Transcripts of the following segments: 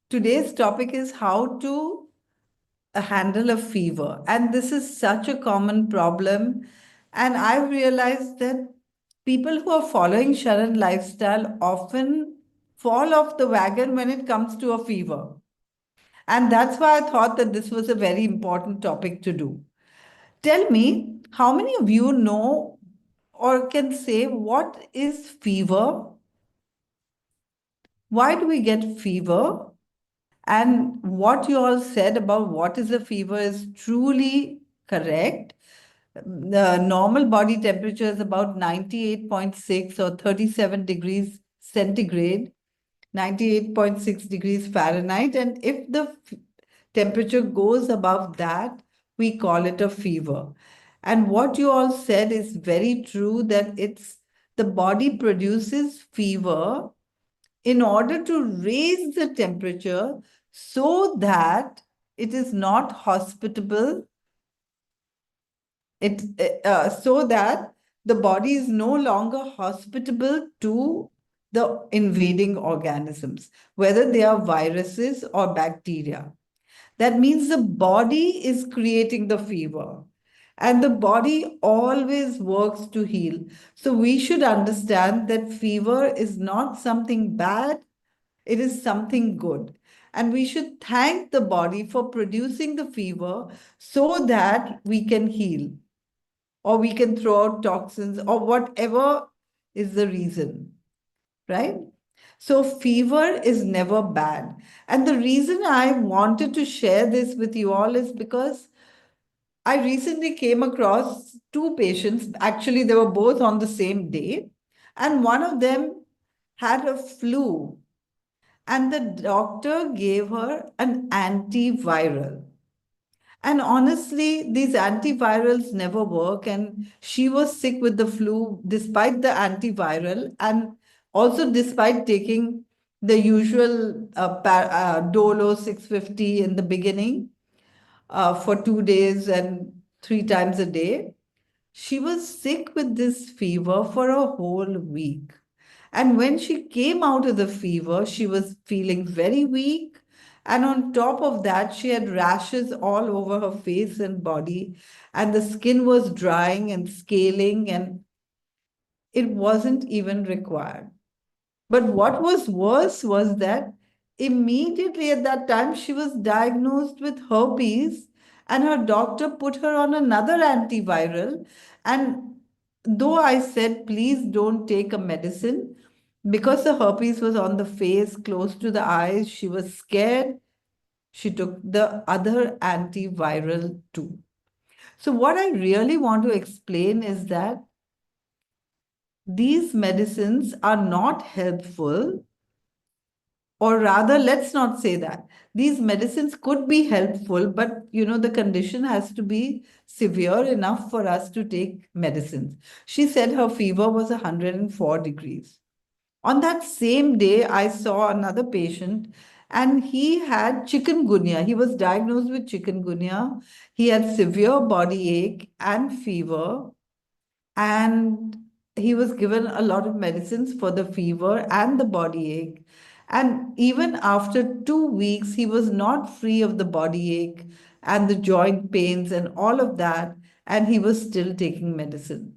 Today's topic is how to handle a fever. And this is such a common problem. And I've realized that people who are following Sharan lifestyle often fall off the wagon when it comes to a fever. And that's why I thought that this was a very important topic to do. Tell me, how many of you know or can say what is fever? Why do we get fever? And what you all said about what is a fever is truly correct. The normal body temperature is about 98.6 or 37 degrees centigrade, 98.6 degrees Fahrenheit. And if the temperature goes above that, we call it a fever. And what you all said is very true that the body produces fever in order to raise the temperature so that it is not hospitable, so that the body is no longer hospitable to the invading organisms, whether they are viruses or bacteria. That means the body is creating the fever. And the body always works to heal. So we should understand that fever is not something bad, it is something good. And we should thank the body for producing the fever so that we can heal or we can throw out toxins or whatever is the reason, right? So, fever is never bad. And the reason I wanted to share this with you all is because I recently came across two patients. Actually, they were both on the same day, and one of them had a flu, and the doctor gave her an antiviral. And honestly, these antivirals never work. And she was sick with the flu despite the antiviral and also despite taking the usual Dolo 650 in the beginning for 2 days and 3 times a day. She was sick with this fever for a whole week. And when she came out of the fever, she was feeling very weak. And on top of that, she had rashes all over her face and body. And the skin was drying and scaling, and it wasn't even required. But what was worse was that immediately at that time, she was diagnosed with herpes, and her doctor put her on another antiviral. And though I said, please don't take a medicine, because the herpes was on the face, close to the eyes, she was scared. She took the other antiviral too. So, what I really want to explain is that these medicines are not helpful, or rather, let's not say that. These medicines could be helpful, but the condition has to be severe enough for us to take medicines. She said her fever was 104 degrees. On that same day, I saw another patient and he had chikungunya. He was diagnosed with chikungunya. He had severe body ache and fever, and he was given a lot of medicines for the fever and the body ache. And even after 2 weeks, he was not free of the body ache and the joint pains and all of that, and he was still taking medicine.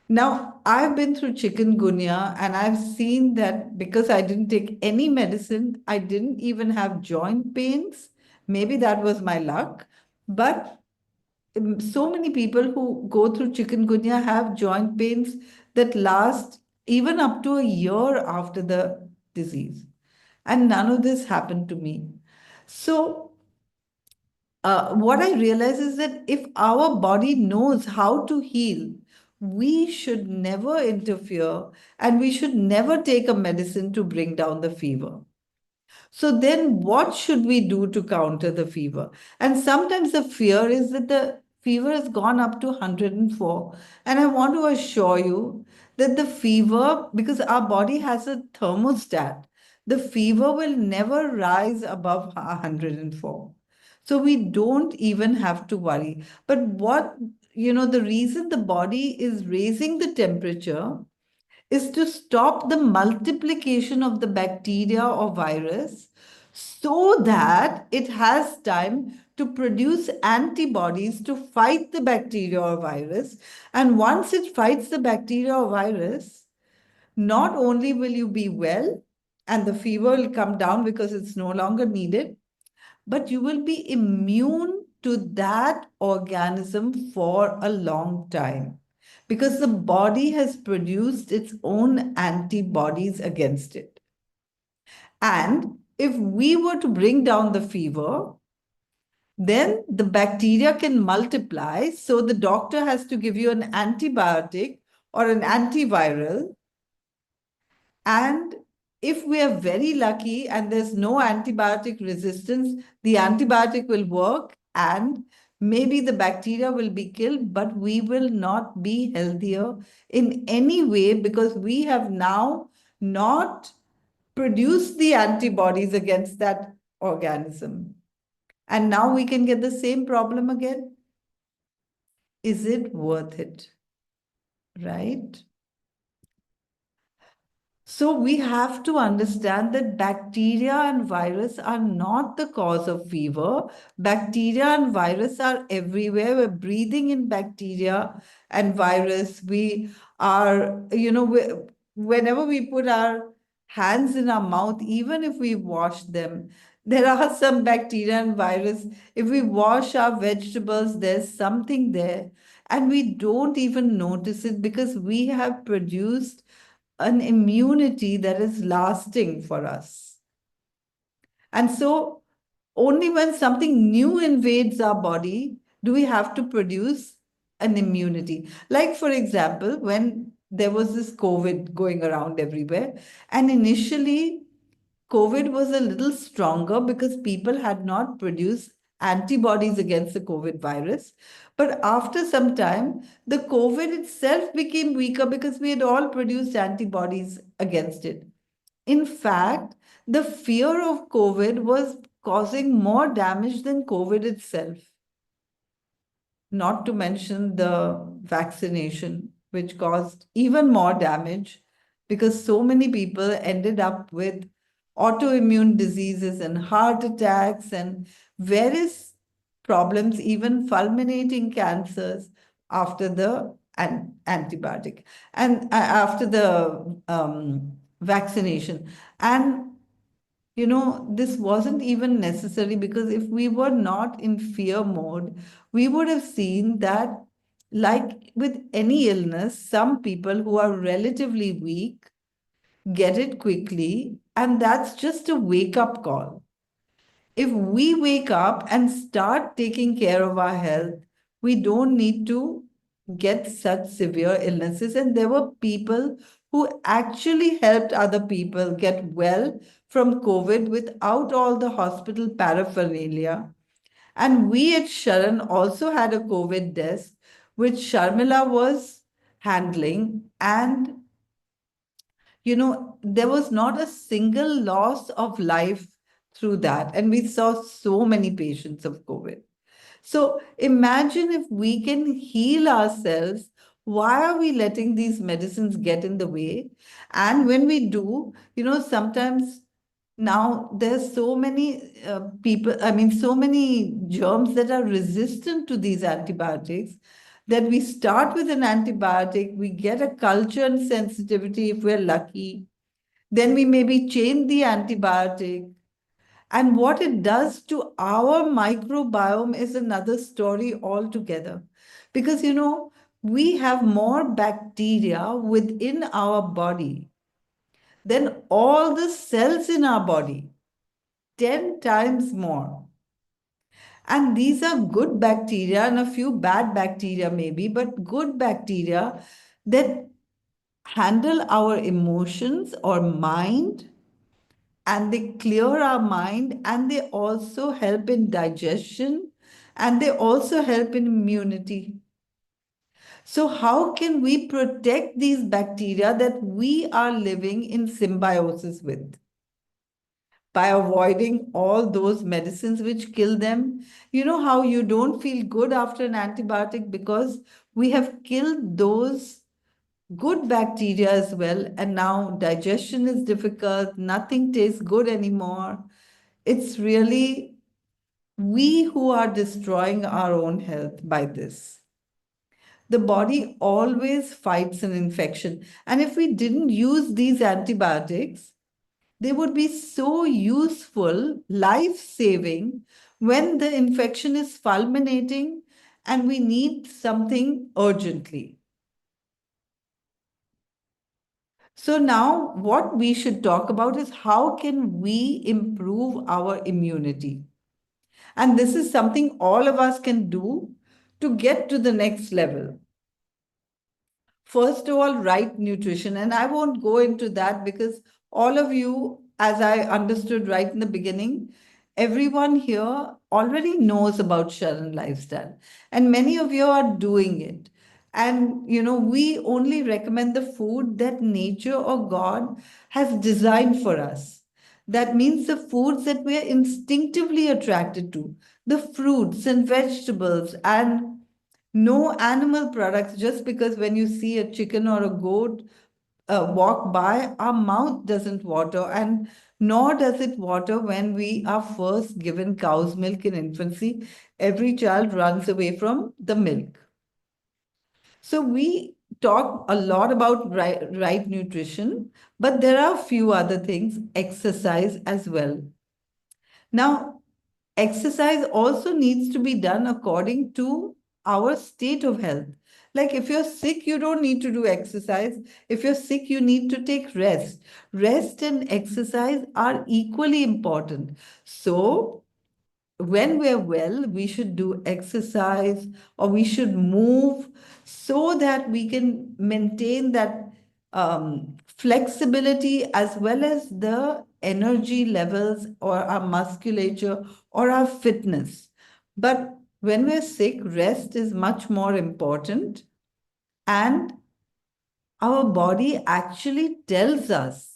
Now, I've been through chikungunya and I've seen that because I didn't take any medicine, I didn't even have joint pains. Maybe that was my luck. But so many people who go through chikungunya have joint pains that last even up to a year after the disease. And none of this happened to me. So, what I realize is that if our body knows how to heal, we should never interfere and we should never take a medicine to bring down the fever. So then what should we do to counter the fever? And sometimes the fear is that the fever has gone up to 104. And I want to assure you that the fever, because our body has a thermostat, the fever will never rise above 104. So we don't even have to worry. But the reason the body is raising the temperature is to stop the multiplication of the bacteria or virus so that it has time to produce antibodies to fight the bacteria or virus. And once it fights the bacteria or virus, not only will you be well and the fever will come down because it's no longer needed, but you will be immune to that organism for a long time because the body has produced its own antibodies against it. And if we were to bring down the fever, then the bacteria can multiply. So the doctor has to give you an antibiotic or an antiviral. And if we are very lucky and there's no antibiotic resistance, the antibiotic will work and maybe the bacteria will be killed, but we will not be healthier in any way because we have now not produced the antibodies against that organism. And now we can get the same problem again. Is it worth it? Right? So we have to understand that bacteria and virus are not the cause of fever. Bacteria and virus are everywhere. We're breathing in bacteria and virus. We are, whenever we put our hands in our mouth, even if we wash them, there are some bacteria and virus. If we wash our vegetables, there's something there. And we don't even notice it because we have produced an immunity that is lasting for us. And so, only when something new invades our body do we have to produce an immunity. Like, for example, when there was this COVID going around everywhere, and initially, COVID was a little stronger because people had not produced antibodies against the COVID virus. But after some time, the COVID itself became weaker because we had all produced antibodies against it. In fact, the fear of COVID was causing more damage than COVID itself, not to mention the vaccination, which caused even more damage because so many people ended up with autoimmune diseases and heart attacks and various problems, even fulminating cancers after the antibiotic and after the vaccination. And this wasn't even necessary because if we were not in fear mode, we would have seen that, like with any illness, some people who are relatively weak get it quickly, and that's just a wake up call. If we wake up and start taking care of our health, we don't need to get such severe illnesses. And there were people who actually helped other people get well from COVID without all the hospital paraphernalia. And we at Sharan also had a COVID desk, which Sharmila was handling. And there was not a single loss of life through that. And we saw so many patients of COVID. So imagine if we can heal ourselves, why are we letting these medicines get in the way? And when we do, sometimes now there's so many people, I mean, so many germs that are resistant to these antibiotics that we start with an antibiotic, we get a culture and sensitivity if we're lucky, then we maybe change the antibiotic. And what it does to our microbiome is another story altogether. Because, we have more bacteria within our body than all the cells in our body, 10 times more. And these are good bacteria and a few bad bacteria, maybe, but good bacteria that handle our emotions or mind, and they clear our mind, and they also help in digestion, and they also help in immunity. So, how can we protect these bacteria that we are living in symbiosis with? By avoiding all those medicines which kill them. You know how you don't feel good after an antibiotic because we have killed those good bacteria as well. And now digestion is difficult, nothing tastes good anymore. It's really we who are destroying our own health by this. The body always fights an infection. And if we didn't use these antibiotics, they would be so useful, life saving, when the infection is fulminating and we need something urgently. So now what we should talk about is how can we improve our immunity? And this is something all of us can do to get to the next level. First of all, right nutrition. And I won't go into that because all of you, as I understood right in the beginning, everyone here already knows about Sharan lifestyle. And many of you are doing it. And, we only recommend the food that nature or God has designed for us. That means the foods that we are instinctively attracted to, the fruits and vegetables and no animal products, just because when you see a chicken or a goat walk by, our mouth doesn't water, and nor does it water when we are first given cow's milk in infancy. Every child runs away from the milk. So we talk a lot about right nutrition, but there are a few other things, exercise as well. Now, exercise also needs to be done according to our state of health. Like if you're sick, you don't need to do exercise. If you're sick, you need to take rest. Rest and exercise are equally important. So when we're well, we should do exercise or we should move so that we can maintain that flexibility as well as the energy levels or our musculature or our fitness. But when we're sick, rest is much more important. And our body actually tells us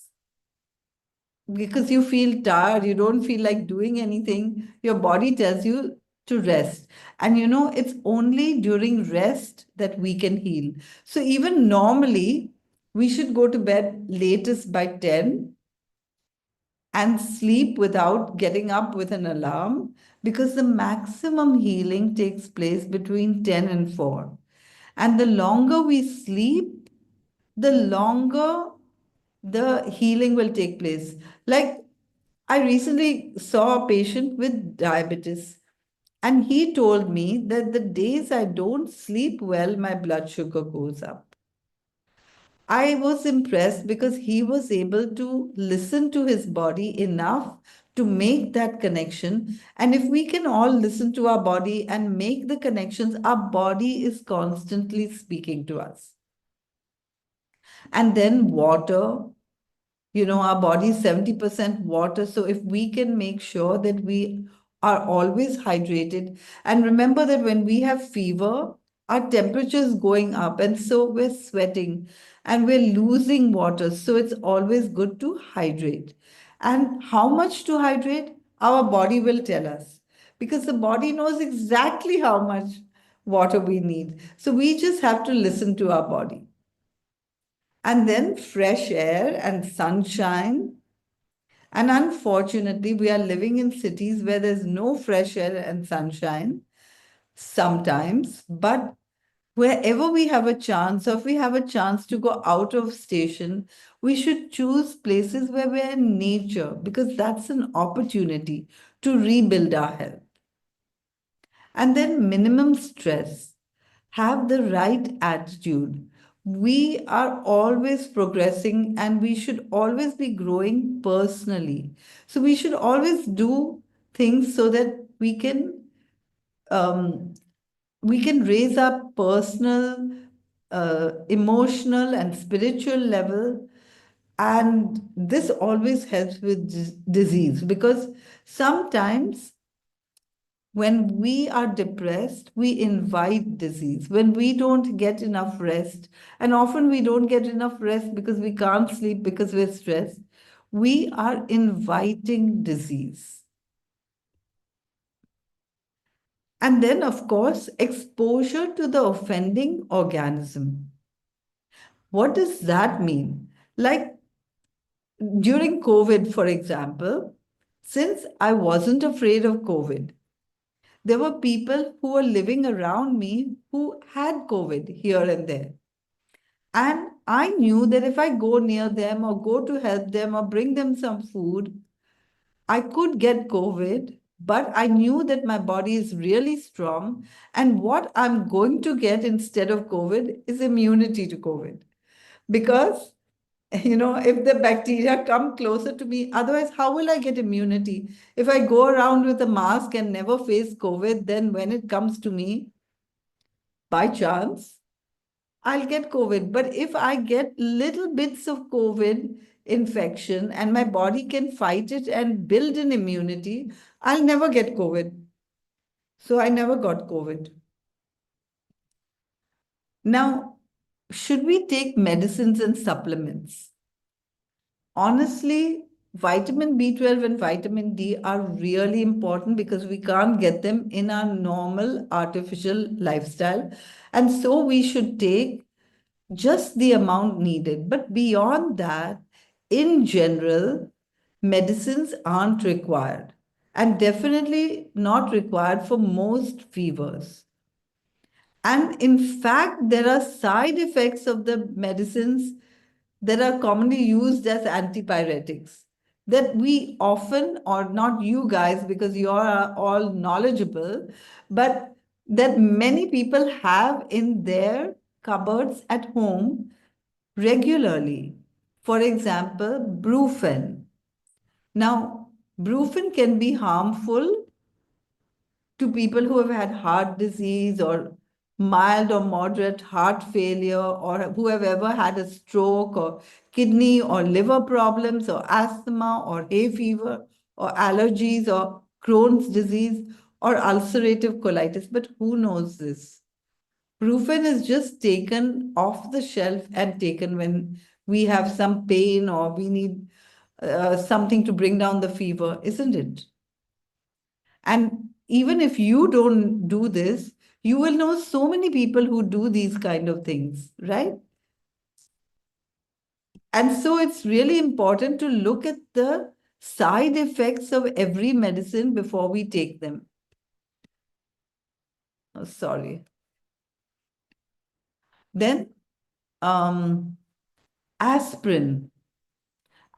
because you feel tired, you don't feel like doing anything, your body tells you to rest. And it's only during rest that we can heal. So even normally, we should go to bed latest by 10 and sleep without getting up with an alarm because the maximum healing takes place between 10 and 4. And the longer we sleep, the longer the healing will take place. Like I recently saw a patient with diabetes, and he told me that the days I don't sleep well, my blood sugar goes up. I was impressed because he was able to listen to his body enough to make that connection. And if we can all listen to our body and make the connections, our body is constantly speaking to us. And then water. Our body is 70% water. So if we can make sure that we are always hydrated, and remember that when we have fever, our temperature is going up, and so we're sweating and we're losing water. So it's always good to hydrate. And how much to hydrate? Our body will tell us because the body knows exactly how much water we need. So we just have to listen to our body. And then fresh air and sunshine. And unfortunately, we are living in cities where there's no fresh air and sunshine sometimes. But wherever we have a chance, or if we have a chance to go out of station, we should choose places where we're in nature because that's an opportunity to rebuild our health. And then minimum stress. Have the right attitude. We are always progressing and we should always be growing personally. So we should always do things so that um, we can raise our personal, emotional, and spiritual level. And this always helps with disease because sometimes when we are depressed, we invite disease. When we don't get enough rest, and often we don't get enough rest because we can't sleep because we're stressed, we are inviting disease. And then, of course, exposure to the offending organism. What does that mean? Like during COVID, for example, Since I wasn't afraid of COVID, there were people who were living around me who had COVID here and there. And I knew that if I go near them or go to help them or bring them some food, I could get COVID, but I knew that my body is really strong. And what I'm going to get instead of COVID is immunity to COVID. Because, if the bacteria come closer to me, otherwise, how will I get immunity? If I go around with a mask and never face COVID, then when it comes to me, by chance, I'll get COVID. But if I get little bits of COVID infection and my body can fight it and build an immunity, I'll never get COVID. So I never got COVID. Now, should we take medicines and supplements? Honestly, vitamin B12 and vitamin D are really important because we can't get them in our normal artificial lifestyle. And so we should take just the amount needed. But beyond that, in general, medicines aren't required and definitely not required for most fevers. And in fact, there are side effects of the medicines that are commonly used as antipyretics that we often, or not you guys, because you are all knowledgeable, but that many people have in their cupboards at home regularly. For example, brufen. Now, brufen can be harmful to people who have had heart disease or mild or moderate heart failure or who have ever had a stroke or kidney or liver problems or asthma or hay fever or allergies or Crohn's disease or ulcerative colitis. But who knows this? Brufen is just taken off the shelf and taken when we have some pain or we need something to bring down the fever, isn't it? And even if you don't do this, you will know so many people who do these kind of things, right? And so it's really important to look at the side effects of every medicine before we take them. Oh, sorry. Then aspirin.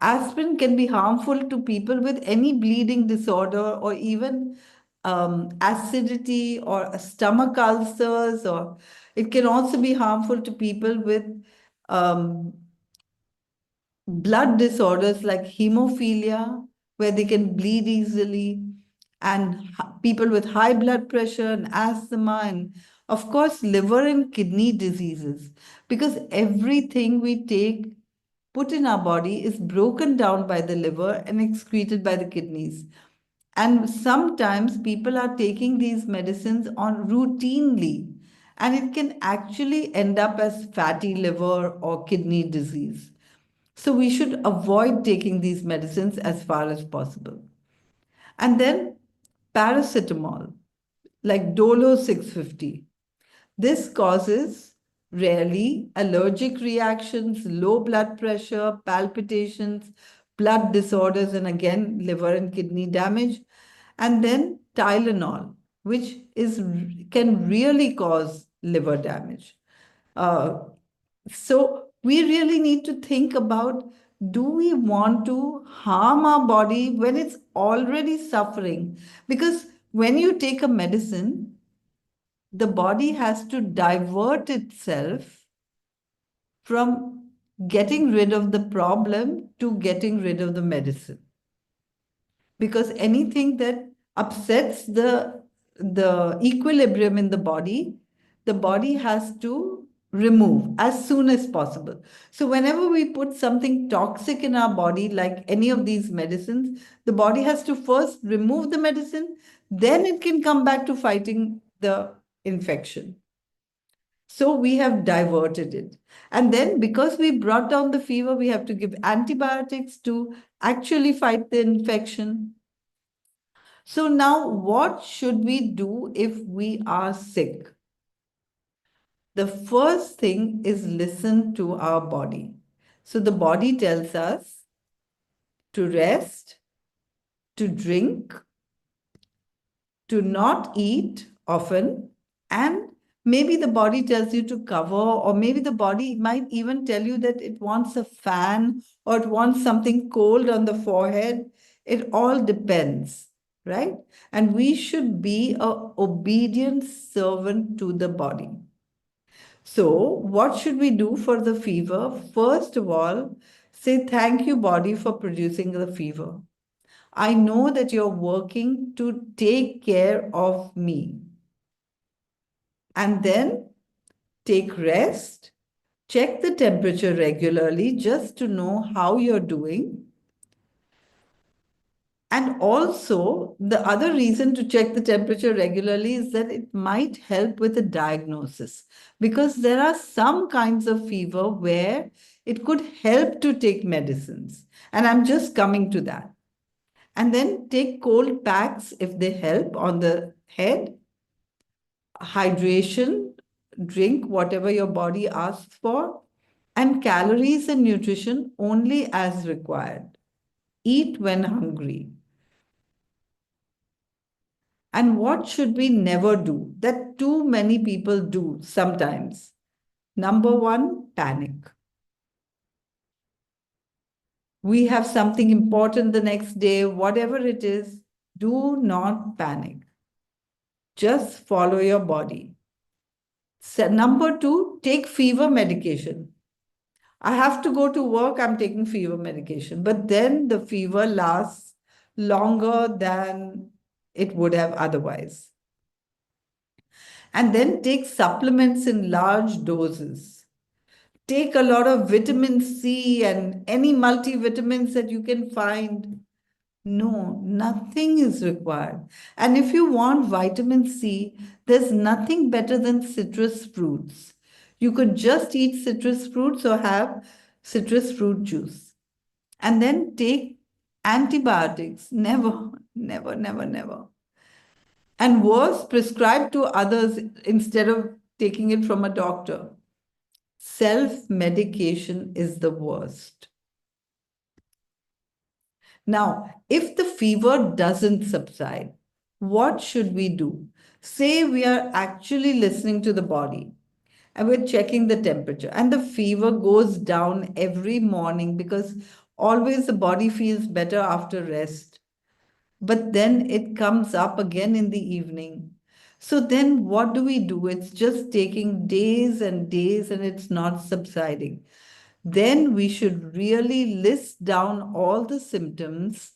Aspirin can be harmful to people with any bleeding disorder or even acidity or stomach ulcers, or it can also be harmful to people with um, blood disorders like hemophilia, where they can bleed easily, and people with high blood pressure and asthma, and of course, liver and kidney diseases, because everything we take put in our body is broken down by the liver and excreted by the kidneys. And sometimes people are taking these medicines on routinely, and it can actually end up as fatty liver or kidney disease. So we should avoid taking these medicines as far as possible. And then paracetamol, like Dolo 650. This causes rarely allergic reactions, low blood pressure, palpitations, blood disorders, and again, liver and kidney damage. And then Tylenol, which can really cause liver damage. Uh, so we really need to think about, do we want to harm our body when it's already suffering? Because when you take a medicine, the body has to divert itself from getting rid of the problem to getting rid of the medicine. Because anything that upsets the equilibrium in the body has to remove as soon as possible. So whenever we put something toxic in our body, like any of these medicines, the body has to first remove the medicine, then it can come back to fighting the infection. So we have diverted it. And then because we brought down the fever, we have to give antibiotics to actually fight the infection. So now what should we do if we are sick? The first thing is listen to our body. So the body tells us to rest, to drink, to not eat often, and maybe the body tells you to cover, or maybe the body might even tell you that it wants a fan or it wants something cold on the forehead. It all depends, right? And we should be a obedient servant to the body. So, what should we do for the fever? First of all, say thank you, body, for producing the fever. I know that you're working to take care of me. And then take rest, check the temperature regularly just to know how you're doing. And also, the other reason to check the temperature regularly is that it might help with a diagnosis, because there are some kinds of fever where it could help to take medicines. And I'm just coming to that. And then take cold packs if they help on the head. Hydration, drink whatever your body asks for, and calories and nutrition only as required. Eat when hungry. And what should we never do? That too many people do sometimes. Number one, panic. We have something important the next day, whatever it is, do not panic. Just follow your body. So, number two, take fever medication. I have to go to work, I'm taking fever medication. But then the fever lasts longer than it would have otherwise. And then take supplements in large doses. Take a lot of vitamin C and any multivitamins that you can find. No, nothing is required. And if you want vitamin C, there's nothing better than citrus fruits. You could just eat citrus fruits or have citrus fruit juice. And then take antibiotics. Never, never, never, never. And worse, prescribe to others instead of taking it from a doctor. Self medication is the worst. Now, if the fever doesn't subside, what should we do? Say we are actually listening to the body and we're checking the temperature, and the fever goes down every morning because always the body feels better after rest. But then it comes up again in the evening. So then what do we do? It's just taking days and days and it's not subsiding. Then we should really list down all the symptoms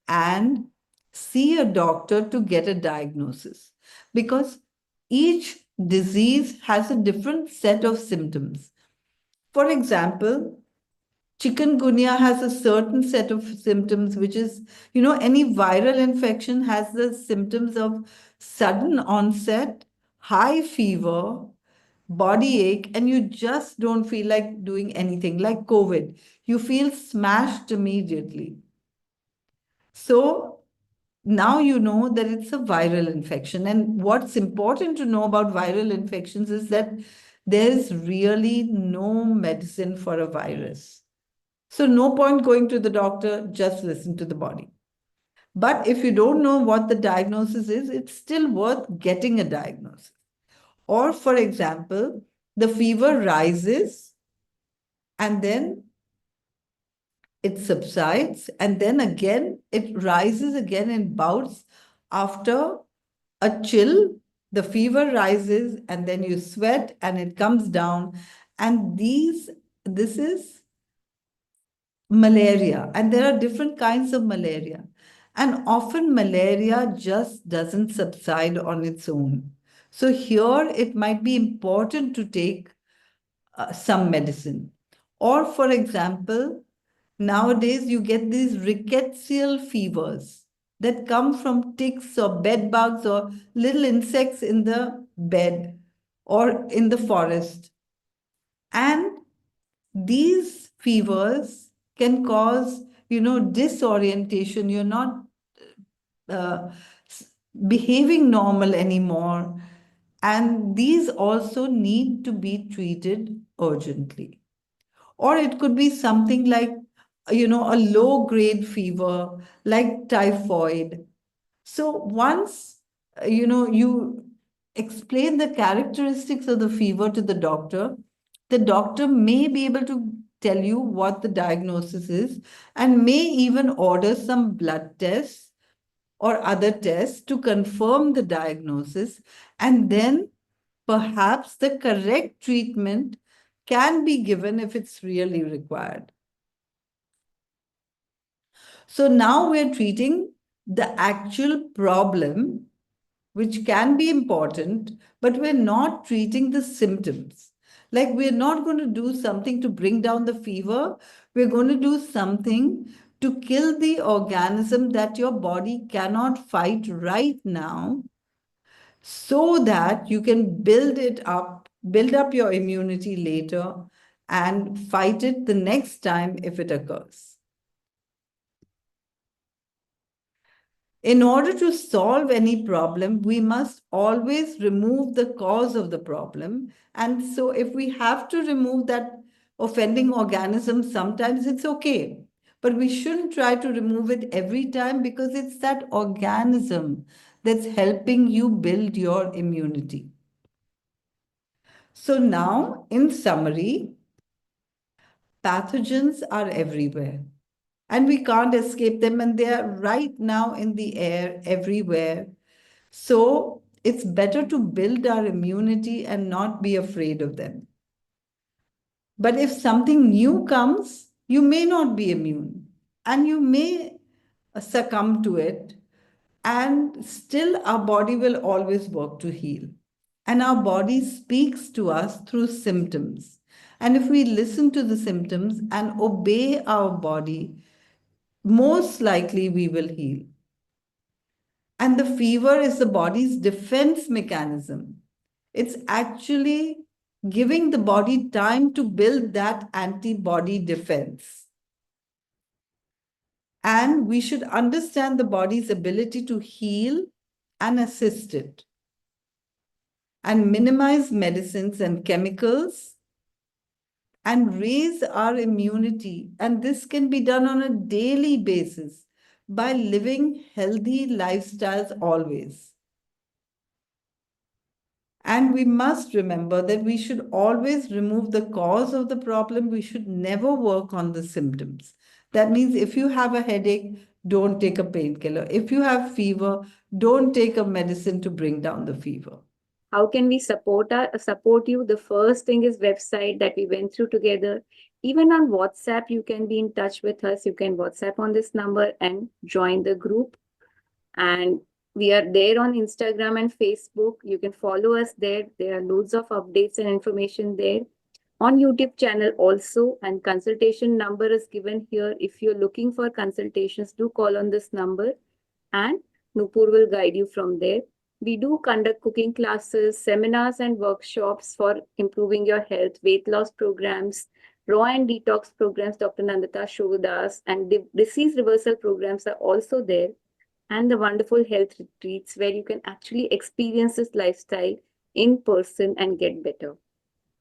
and see a doctor to get a diagnosis, because each disease has a different set of symptoms. For example, chikungunya has a certain set of symptoms, which is, any viral infection has the symptoms of sudden onset, high fever, body ache, and you just don't feel like doing anything. Like COVID, you feel smashed immediately. So now you know that it's a viral infection. And what's important to know about viral infections is that there's really no medicine for a virus. So no point going to the doctor, just listen to the body. But if you don't know what the diagnosis is, it's still worth getting a diagnosis. Or, for example, the fever rises and then it subsides, and then again it rises again in bouts after a chill. The fever rises and then you sweat and it comes down. And this is malaria, and there are different kinds of malaria. And often malaria just doesn't subside on its own. So here it might be important to take some medicine. Or, for example, nowadays you get these rickettsial fevers that come from ticks or bed bugs or little insects in the bed or in the forest. And these fevers can cause, disorientation. You're not uh, behaving normal anymore. And these also need to be treated urgently. Or it could be something like a low grade fever like typhoid. So once, you explain the characteristics of the fever to the doctor may be able to tell you what the diagnosis is and may even order some blood tests or other tests to confirm the diagnosis. And then perhaps the correct treatment can be given if it's really required. So now we're treating the actual problem, which can be important, but we're not treating the symptoms. Like, we're not going to do something to bring down the fever, we're going to do something to kill the organism that your body cannot fight right now, so that you can build up your immunity later and fight it the next time if it occurs. In order to solve any problem, we must always remove the cause of the problem. And so, if we have to remove that offending organism, sometimes it's okay. But we shouldn't try to remove it every time, because it's that organism that's helping you build your immunity. So, now, in summary, pathogens are everywhere and we can't escape them, and they are right now in the air everywhere. So it's better to build our immunity and not be afraid of them. But if something new comes, you may not be immune and you may succumb to it, and still our body will always work to heal. And our body speaks to us through symptoms. And if we listen to the symptoms and obey our body, most likely we will heal. And the fever is the body's defense mechanism. It's actually giving the body time to build that antibody defense. And we should understand the body's ability to heal and assist it, and minimize medicines and chemicals and raise our immunity. And this can be done on a daily basis by living healthy lifestyles always. And we must remember that we should always remove the cause of the problem. We should never work on the symptoms. That means if you have a headache, don't take a painkiller. If you have fever, don't take a medicine to bring down the fever. How can we support you? The first thing is website that we went through together. Even on WhatsApp, you can be in touch with us. You can WhatsApp on this number and join the group. And we are there on Instagram and Facebook. You can follow us there. There are loads of updates and information there. On YouTube channel also, and consultation number is given here. If you're looking for consultations, do call on this number and Nupur will guide you from there. We do conduct cooking classes, seminars and workshops for improving your health, weight loss programs, raw and detox programs. Dr. Nandita showed us, and the disease reversal programs are also there, and the wonderful health retreats where you can actually experience this lifestyle in person and get better.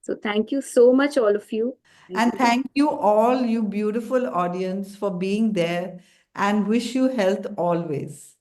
So thank you so much, all of you. And thank you all, you beautiful audience, for being there, and wish you health always.